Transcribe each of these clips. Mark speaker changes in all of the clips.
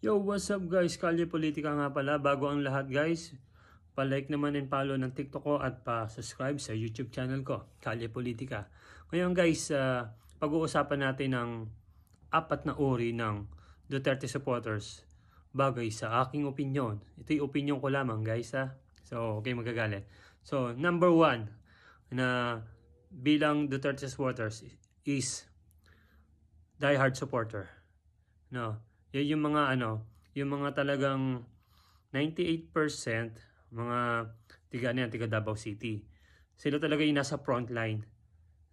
Speaker 1: Yo, what's up guys? Kalye Politika nga pala. Bago ang lahat guys, pa-like naman and follow ng TikTok ko at pa-subscribe sa YouTube channel ko, Kalye Politika. Ngayon guys, pag-uusapan natin ng apat na uri ng Duterte supporters bagay sa aking opinion. Ito yung opinion ko lamang guys ha. So, okay magagalit. So, number one na bilang Duterte supporters is diehard supporter. No, yan yung mga yung mga talagang 98% mga tiga Davao City. Sila talaga yung nasa front line.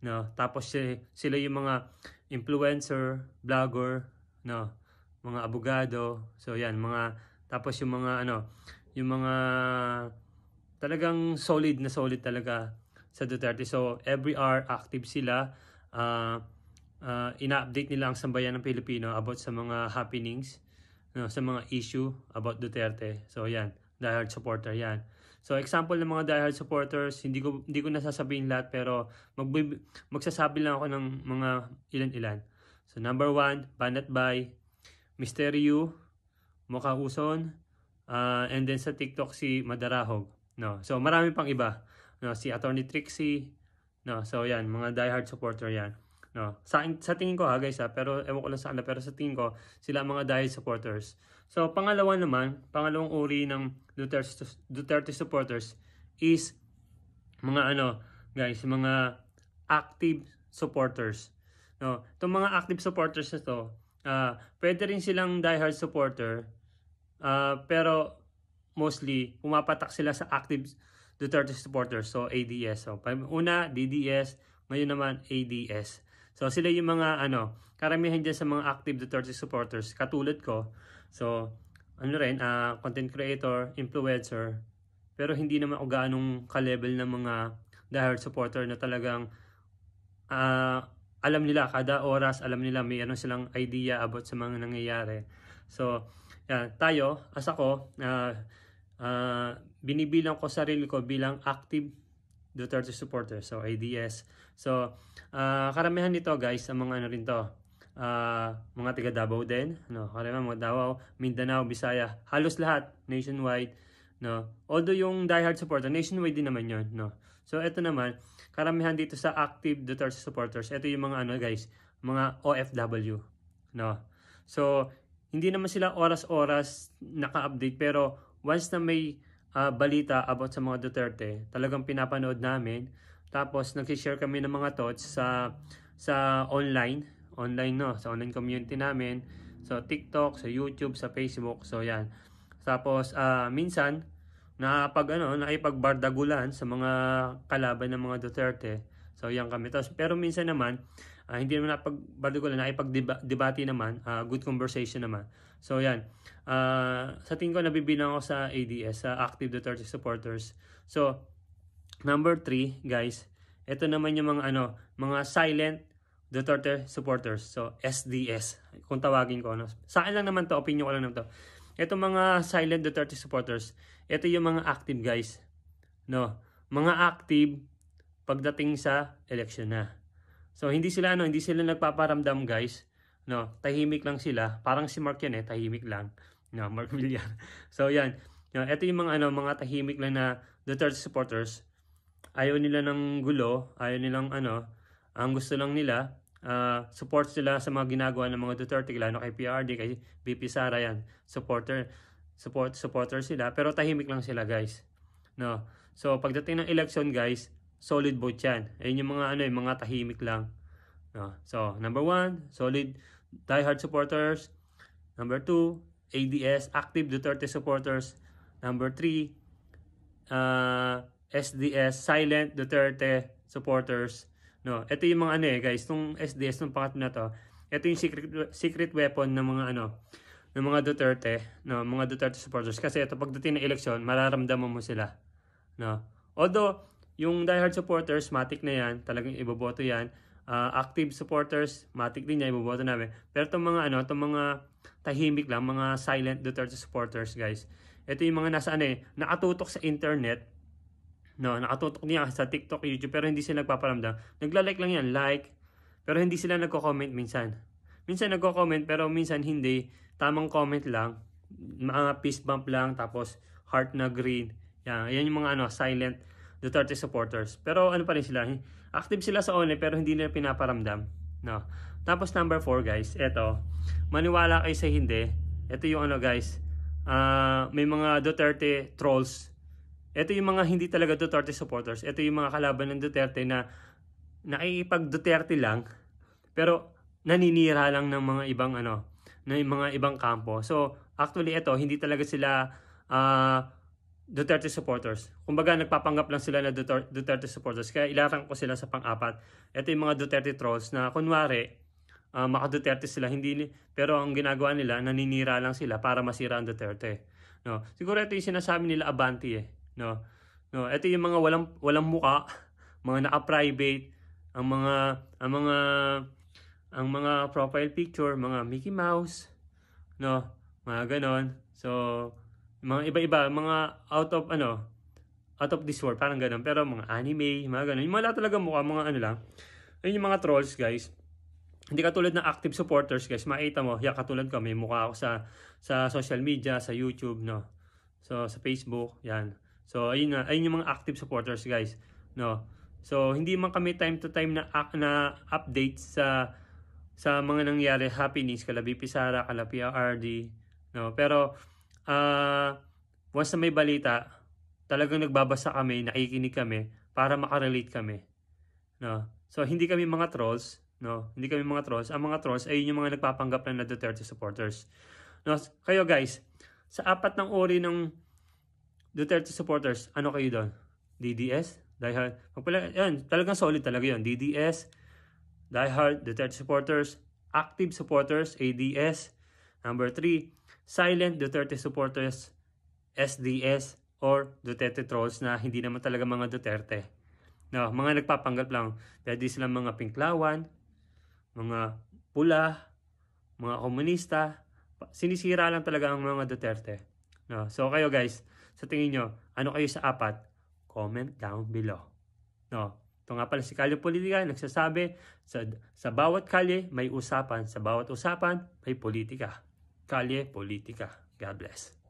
Speaker 1: No, tapos sila yung mga influencer, vlogger, no, mga abogado. So yan, mga tapos yung mga yung mga talagang solid na solid talaga sa Duterte. So every hour active sila. Ina-update nila ang sambayan ng Pilipino about sa mga happenings, no, sa mga issue about Duterte. So yan, diehard supporter yan. So example ng mga diehard supporters, hindi ko nasasabihin lahat pero magsasabi lang ako ng mga ilan-ilan. So number 1, Banat Bay, Misteryo, Mokha Uson, and then sa TikTok si Madarahog. No, so marami pang iba. No, si Attorney Trixie. No, so yan, mga diehard supporter yan. No, sa tingin ko ha guys ha, pero ewan ko lang sa kanila, pero sa tingin ko sila mga diehard supporters. So pangalawang uri ng Duterte supporters is mga guys, mga active supporters. No, itong mga active supporters na to, pwede rin silang diehard supporter, pero mostly pumapatak sila sa active Duterte supporters, so ADS. So una DDS, ngayon naman ADS. So sila yung mga karamihan dyan sa mga active Duterte supporters katulad ko. So content creator, influencer, pero hindi naman ako gaanong ka-level ng mga diehard supporter na talagang alam nila kada oras, alam nila may silang idea about sa mga nangyayari. So tayo as ako, binibilang ko sarili ko bilang active Duterte supporter, so ADS. So karamihan nito guys sa mga rin to, mga taga Davao din, karamihan mga Davao, Mindanao, Bisaya, halos lahat nationwide, although yung diehard supporter nationwide din naman yon, so ito naman karamihan dito sa active Duterte supporters, ito yung mga guys, mga OFW, so hindi naman sila oras-oras naka-update, pero once na may balita about sa mga Duterte, talagang pinapanood namin. Tapos nag-share kami ng mga thoughts sa online, sa online community namin, so TikTok, sa YouTube, sa Facebook. So yan. Tapos minsan naipagbardagulan sa mga kalaban ng mga Duterte. So yan kami. Tapos, pero minsan naman hindi naman napagbardagulan, naipagdebate naman, good conversation naman. So yan. Sa tingin ko nabibilang ako sa ADS, sa active Duterte supporters. So number 3 guys, ito naman yung mga mga silent Duterte supporters. So SDS kung tawagin ko, sa akin lang naman to, opinion ko lang naman to. Ito mga silent Duterte supporters, ito yung mga active guys. Mga active pagdating sa election na. So hindi sila nagpaparamdam guys. Tahimik lang sila. Parang si Mark yan tahimik lang. Mark Villar. So yan. Ito yung mga tahimik lang na Duterte supporters. Ayaw nila ng gulo, ayaw nilang ang gusto lang nila, support sila sa mga ginagawa ng mga Duterte, lalo kay PRD, kay VP Sara yan. Supporter sila, pero tahimik lang sila guys. So pagdating ng election guys, solid vote yan. Ayun yung mga yung mga tahimik lang. So number 1, solid diehard supporters. Number 2, ADS, active Duterte supporters. Number 3, SDS, silent Duterte supporters. Ito yung mga guys, tong SDS, tong pangatlo na to. Ito yung secret weapon ng mga ng mga Duterte, mga Duterte supporters, kasi ito pagdating ng election, mararamdaman mo sila. Although yung diehard supporters, matik na yan, talagang iboboto yan. Active supporters, matik din yan, iboboto namin. Pero itong mga itong mga tahimik lang, mga silent Duterte supporters guys, ito yung mga nasa nakatutok sa internet, nakatutok niya sa TikTok, YouTube, pero hindi sila nagpaparamdam. Nagla-like lang yan, like, pero hindi sila nagko-comment minsan. Minsan nagko-comment pero minsan hindi. Tamang comment lang. Mga fist bump lang, tapos heart na green. Yan yung mga silent Duterte supporters. Pero ano pa rin sila, active sila sa online pero hindi nila pinaparamdam. No. Tapos number 4 guys, eto. Maniwala kayo sa hindi. Ito yung guys, may mga Duterte trolls. Ito yung mga hindi talaga Duterte supporters. Ito yung mga kalaban ng Duterte na nakikipag-Duterte lang pero naninira lang ng mga ibang ng mga ibang kampo. So, actually ito hindi talaga sila Duterte supporters. Kumbaga nagpapanggap lang sila na Duterte supporters. Kaya ilarang ko sila sa pang-apat. Ito yung mga Duterte trolls na kunwari maka-Duterte sila, pero ang ginagawa nila, naninira lang sila para masira ang Duterte. No? Siguro ito yung sinasabi nila Abanti No? Ito yung mga walang muka, mga naka-private, ang mga profile picture, mga Mickey Mouse, no? Mga ganon. So, mga iba-iba, mga out of this world, parang ganon. Pero mga anime, mga ganon. Yung mga talaga mukha, mga lang. Ayun yung mga trolls, guys. Hindi katulad ng active supporters, guys. Makita mo, katulad ko, may mukha ako sa social media, sa YouTube, no? So, sa Facebook, yan. So, ayun yung mga active supporters, guys, no? So, hindi man kami time to time na update sa mga nangyari, happenings, kala BP Sara, kala PRRD, no? Pero, once na may balita, talagang nagbabasa kami, nakikinig kami, para makarelate kami, no? So, hindi kami mga trolls, no? Hindi kami mga trolls. Ang mga trolls ay yung mga nagpapanggap na Duterte supporters. No? Kayo guys, sa apat ng uri ng Duterte supporters, ano kayo doon? DDS? Diehard? Yan, talagang solid talaga yun. DDS, diehard Duterte supporters, active supporters, ADS. Number 3, silent Duterte supporters, SDS, or Duterte trolls na hindi naman talaga mga Duterte. No, mga nagpapanggap lang. Pwede silang mga pinklawan, mga pula, mga komunista. Sinisira lang talaga ang mga Duterte. No? So kayo guys, sa tingin nyo, ano kayo sa apat? Comment down below. No? Ito nga pala si Kalye Politika, nagsasabi, sa bawat kalye may usapan, sa bawat usapan may politika. Kalye Politika. God bless.